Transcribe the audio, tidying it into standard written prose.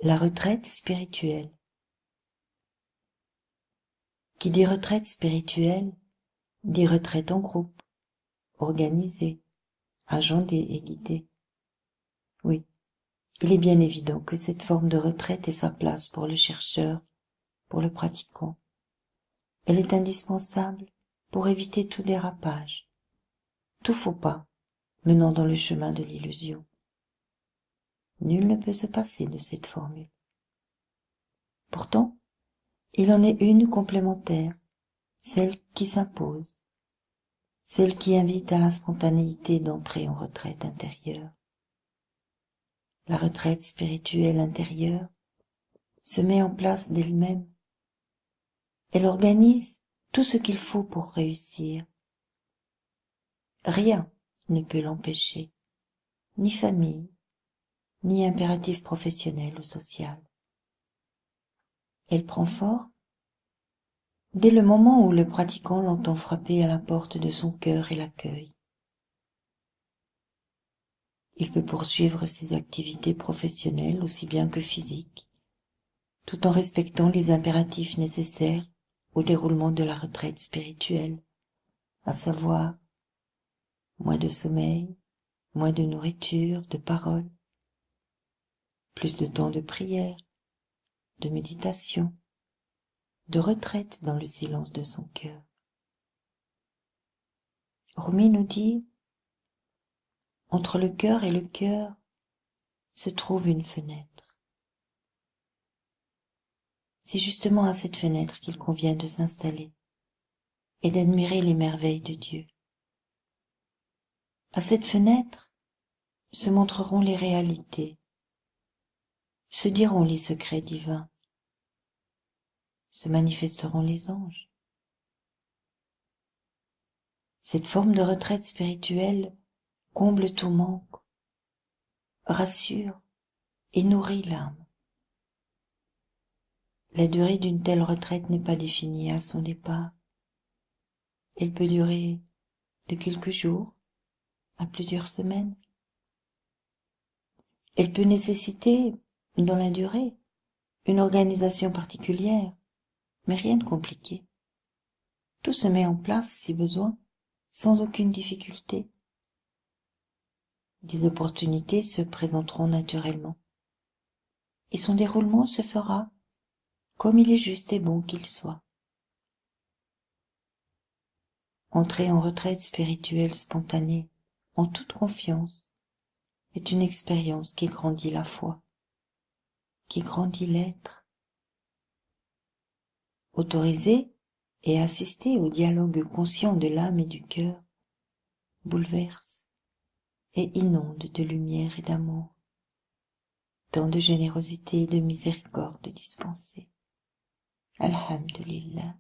La retraite spirituelle. Qui dit retraite spirituelle, dit retraite en groupe, organisée, agendée et guidée. Oui, il est bien évident que cette forme de retraite ait sa place pour le chercheur, pour le pratiquant. Elle est indispensable pour éviter tout dérapage, tout faux pas menant dans le chemin de l'illusion. Nul ne peut se passer de cette formule. Pourtant, il en est une complémentaire, celle qui s'impose, celle qui invite à la spontanéité d'entrer en retraite intérieure. La retraite spirituelle intérieure se met en place d'elle-même. Elle organise tout ce qu'il faut pour réussir. Rien ne peut l'empêcher, ni famille, ni impératif professionnel ou social. Elle prend forme dès le moment où le pratiquant l'entend frapper à la porte de son cœur et l'accueille. Il peut poursuivre ses activités professionnelles aussi bien que physiques, tout en respectant les impératifs nécessaires au déroulement de la retraite spirituelle, à savoir moins de sommeil, moins de nourriture, de parole, plus de temps de prière, de méditation, de retraite dans le silence de son cœur. Rumi nous dit, entre le cœur et le cœur se trouve une fenêtre. C'est justement à cette fenêtre qu'il convient de s'installer et d'admirer les merveilles de Dieu. À cette fenêtre se montreront les réalités, se diront les secrets divins, se manifesteront les anges. Cette forme de retraite spirituelle comble tout manque, rassure et nourrit l'âme. La durée d'une telle retraite n'est pas définie à son départ. Elle peut durer de quelques jours à plusieurs semaines. Elle peut nécessiter, dans la durée, une organisation particulière, mais rien de compliqué. Tout se met en place, si besoin, sans aucune difficulté. Des opportunités se présenteront naturellement, et son déroulement se fera comme il est juste et bon qu'il soit. Entrer en retraite spirituelle spontanée, en toute confiance, est une expérience qui grandit la foi, qui grandit l'être. Autoriser et assister au dialogue conscient de l'âme et du cœur bouleverse et inonde de lumière et d'amour, tant de générosité et de miséricorde dispensée. Alhamdulillah.